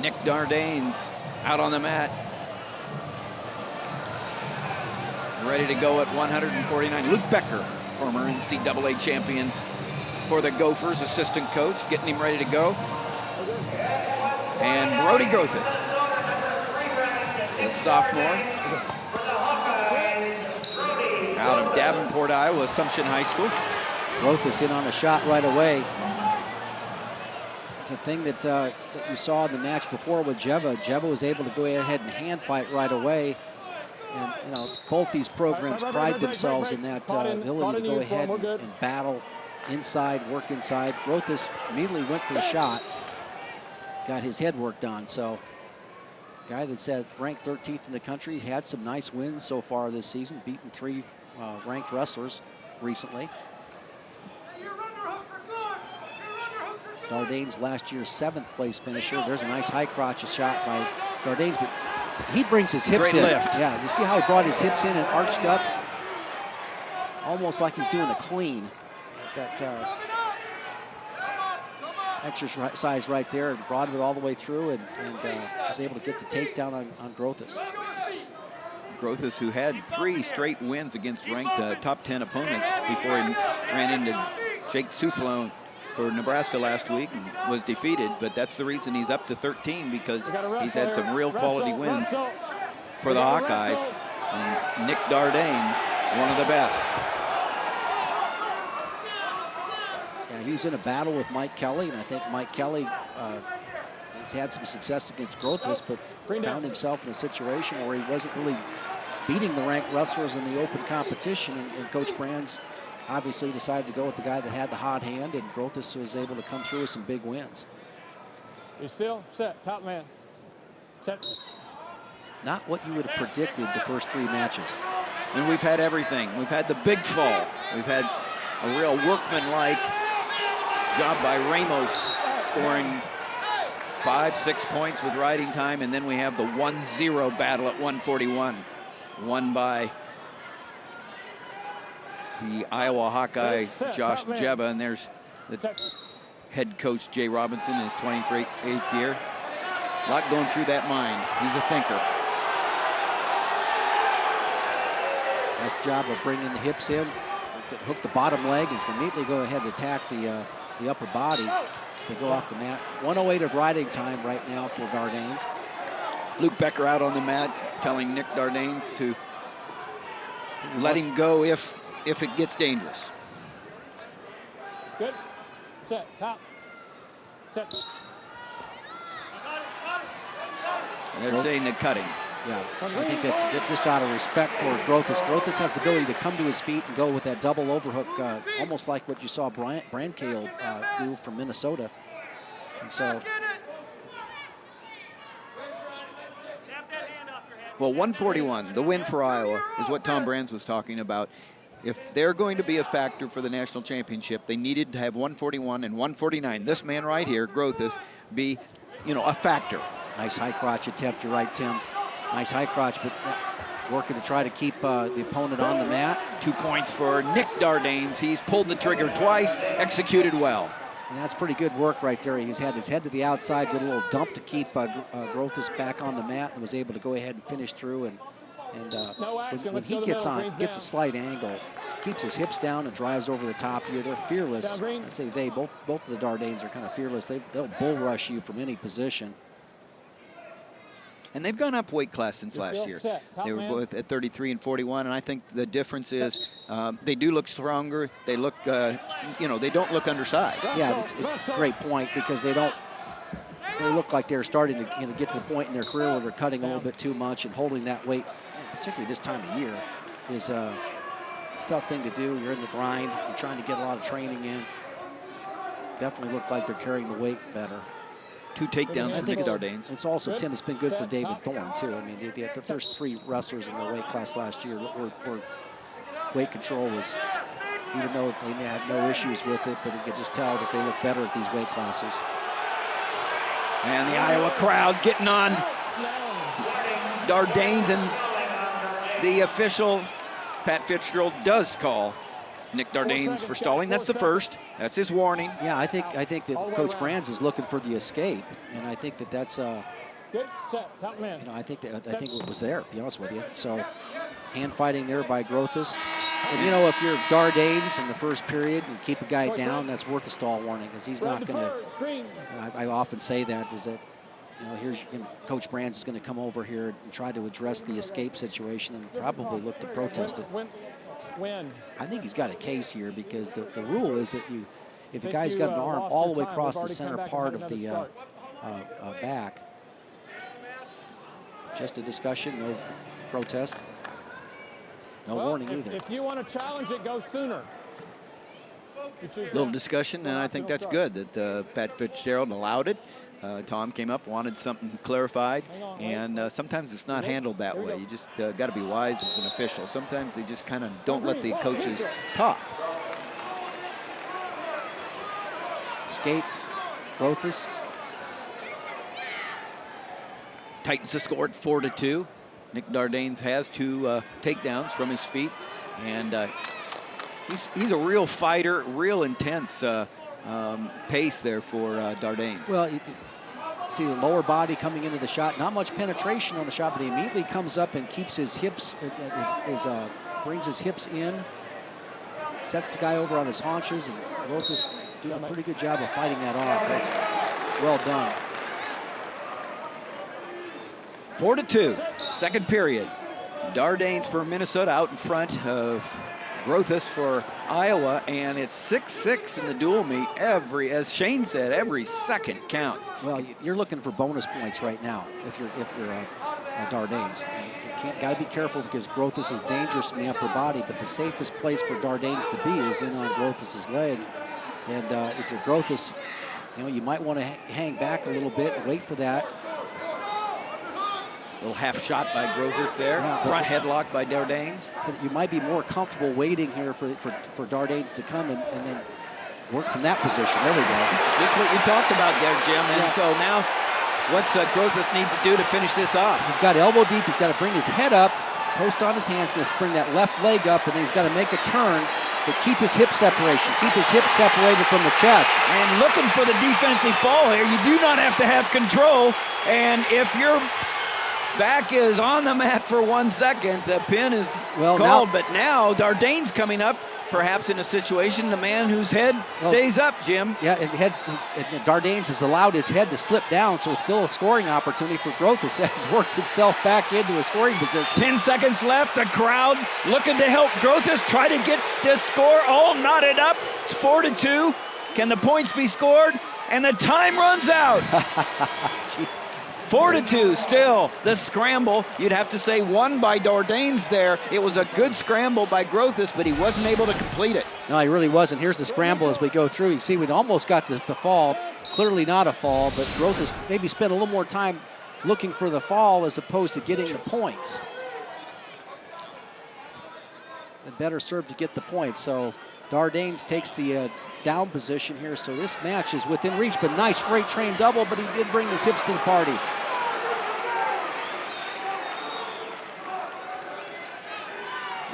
Nick Dardanes out on the mat. Ready to go at 149. Luke Becker, former NCAA champion for the Gophers, assistant coach, getting him ready to go. And Brody Grothus, the sophomore, out of Davenport, Iowa, Assumption High School. Grothus in on a shot right away. The thing that you saw in the match before with Jeva was able to go ahead and hand fight right away. And, you know, both these programs pride themselves in that ability to go ahead and battle inside, work inside. Grothus immediately went for the shot, got his head worked on. So, guy that's ranked 13th in the country, had some nice wins so far this season, beaten 3 ranked wrestlers recently. Dardanes, last year's 7th place finisher. There's a nice high crotch shot by Dardanes, but he brings his hips in. Lift. Yeah, you see how he brought his hips in and arched up? Almost like he's doing a clean. That exercise right there, and brought it all the way through and was able to get the takedown on Grothus. Grothus, who had 3 straight wins against ranked top 10 opponents before he ran into Jake Soufflon for Nebraska last week and was defeated, but that's the reason he's up to 13, because he's had some real quality wins for the Hawkeyes. And Nick Dardanes, one of the best. Yeah, he was in a battle with Mike Kelly, and I think Mike Kelly has had some success against Grothus, but found himself in a situation where he wasn't really beating the ranked wrestlers in the open competition, and Coach Brands obviously decided to go with the guy that had the hot hand, and Grothus was able to come through with some big wins. You're still set, top man. Set. Not what you would have predicted the first 3 matches. And we've had everything. We've had the big fall. We've had a real workman-like job by Ramos, scoring 5-6 points with riding time, and then we have the 1-0 battle at 141, won by the Iowa Hawkeye, Josh Jeva, and there's the head coach, Jay Robinson, in his 28th year. A lot going through that mind. He's a thinker. Nice job of bringing the hips in. Hook the bottom leg. He's going to immediately go ahead and attack the upper body as they go off the mat. 1:08 of riding time right now for Dardanes. Luke Becker out on the mat, telling Nick Dardanes to let him go if it gets dangerous. Good. Set. Top. Set. They're saying the cutting. Yeah, I think that's just out of respect for Grothus. Grothus has the ability to come to his feet and go with that double overhook, almost like what you saw Brandkale do from Minnesota. And so, well, 141, the win for Iowa, is what Tom Brands was talking about. If they're going to be a factor for the national championship, they needed to have 141 and 149. This man right here, Grothus, be, a factor. Nice high crotch attempt. You're right, Tim. Nice high crotch, but working to try to keep the opponent on the mat. 2 points for Nick Dardanes. He's pulled the trigger twice, executed well. And that's pretty good work right there. He's had his head to the outside, did a little dump to keep Grothus back on the mat, and was able to go ahead and finish through. And when he gets a slight angle, keeps his hips down and drives over the top of you. They're fearless. I say they, both of the Dardanes are kind of fearless. They'll bull rush you from any position. And they've gone up weight class since last year. They were both at 33 and 41, and I think the difference is they do look stronger. They look, they don't look undersized. Yeah, it's a great point, because they look like they're starting to get to the point in their career where they're cutting a little bit too much, and holding that weight, particularly this time of year, is it's a tough thing to do. You're in the grind. You're trying to get a lot of training in. Definitely look like they're carrying the weight better. 2 takedowns for Nick Dardanes. It's also, Tim, it's been good for David Thorne, too. I mean, the first 3 wrestlers in the weight class last year were weight control was, even though they had no issues with it, but you could just tell that they look better at these weight classes. And the Iowa crowd getting on Dardanes, and the official, Pat Fitzgerald, does call Nick Dardanes for stalling. That's the first. That's his warning. Yeah, I think that Coach Brands is looking for the escape, and I think that's Good, set, top man. I think it was there, to be honest with you. So hand fighting there by Grothus. And if you're Dardanes in the first period and keep a guy down, that's worth a stall warning, because he's not going to. I often say that is that Coach Brands is going to come over here and try to address the escape situation and probably look to protest it. I think he's got a case here, because the rule is that if a guy's got an arm all the way across the center part of the back, just a discussion, no protest, no warning either. If you want to challenge it, go sooner. Little discussion, and I think that's good that Pat Fitzgerald allowed it. Tom came up, wanted something clarified, and sometimes it's not handled that way. You just got to be wise as an official. Sometimes they just kind of don't let the coaches talk. Escape, Grothus. Tightens the score at 4-2. Nick Dardanes has 2 takedowns from his feet, and he's a real fighter, real intense pace there for Dardanes. Well, see the lower body coming into the shot, not much penetration on the shot, but he immediately comes up and keeps his hips, brings his hips in, sets the guy over on his haunches, and Grothus doing a pretty good job of fighting that off. That's well done. 4-2, second period. Dardanes for Minnesota out in front of Grothus for Iowa, and it's 6-6 in the dual meet. As Shane said, every second counts. Well, you're looking for bonus points right now if you're Dardanes. You got to be careful, because Grothus is dangerous in the upper body, but the safest place for Dardanes to be is in on Grothus's leg. And if you're Grothus, you might want to hang back a little bit and wait for that. Little half shot by Grothus there. Yeah, front headlock by Dardanes. But you might be more comfortable waiting here for Dardanes to come and then work from that position. There we go. Just what you talked about there, Jim. And so now, what's Grothus need to do to finish this off? He's got elbow deep. He's got to bring his head up, post on his hands, going to spring that left leg up, and then he's got to make a turn, but keep his hip separation. Keep his hips separated from the chest. And looking for the defensive fall here. You do not have to have control. And if you're back is on the mat for 1 second. The pin is called, but now Dardanes coming up, perhaps in a situation, the man whose head stays up, Jim. Yeah, and Dardanes has allowed his head to slip down, so it's still a scoring opportunity for Grothus. He's worked himself back into a scoring position. 10 seconds left. The crowd looking to help Grothus try to get this score all knotted up. It's 4-2. Can the points be scored? And the time runs out. 4-2 still. The scramble, you'd have to say, won by Dardanes there. It was a good scramble by Grothus, but he wasn't able to complete it. No, he really wasn't. Here's the scramble as we go through. You see, we'd almost got the fall. Clearly not a fall, but Grothus maybe spent a little more time looking for the fall as opposed to getting the points. And better served to get the points. So Dardanes takes the down position here, so this match is within reach, but nice freight train double, but he did bring his hips to the party.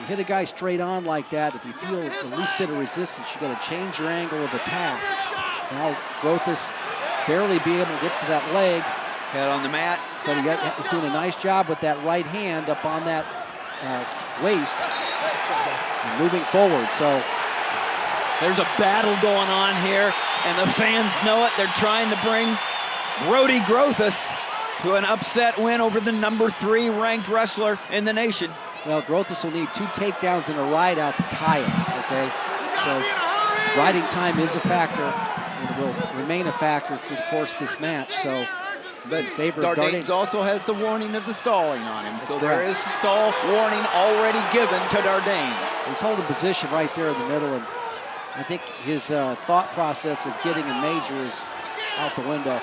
You hit a guy straight on like that, if you feel the least bit of resistance, you got to change your angle of attack. Now Grothus barely be able to get to that leg. Head on the mat. But he's doing a nice job with that right hand up on that waist and moving forward. So there's a battle going on here, and the fans know it. They're trying to bring Brody Grothus to an upset win over the #3 ranked wrestler in the nation. Well, Grothus will need 2 takedowns and a ride out to tie it, okay? So riding time is a factor and will remain a factor through the course of this match. So, but Dardanes also has the warning of the stalling on him. So correct. There is a stall warning already given to Dardanes. He's holding position right there in the middle, and I think his thought process of getting a major is out the window.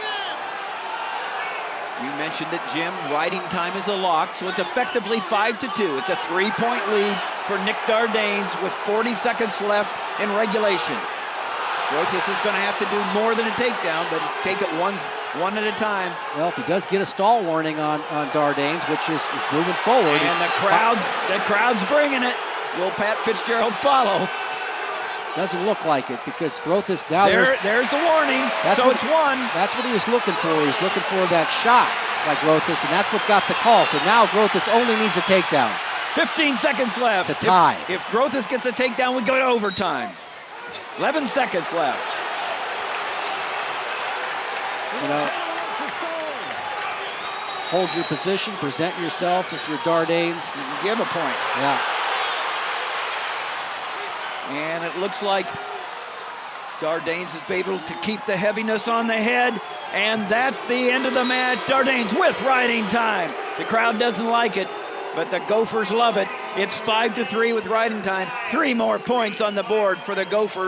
You mentioned it, Jim. Riding time is a lock, so it's effectively 5-2. It's a 3-point lead for Nick Dardanes with 40 seconds left in regulation. Grothus is going to have to do more than a takedown, but take it one at a time. Well, if he does get a stall warning on Dardanes, which is moving forward. And the crowd's bringing it. Will Pat Fitzgerald follow? Doesn't look like it because Grothus now There's the warning. So it's one. That's what he was looking for. He was looking for that shot by Grothus, and that's what got the call. So now Grothus only needs a takedown. 15 seconds left. To tie. If Grothus gets a takedown, we go to overtime. 11 seconds left. You know, hold your position, present yourself if you're Dardanes. You can give a point. Yeah. And it looks like Dardanes is able to keep the heaviness on the head. And that's the end of the match. Dardanes with riding time. The crowd doesn't like it, but the Gophers love it. It's 5-3 with riding time. 3 more points on the board for the Gophers.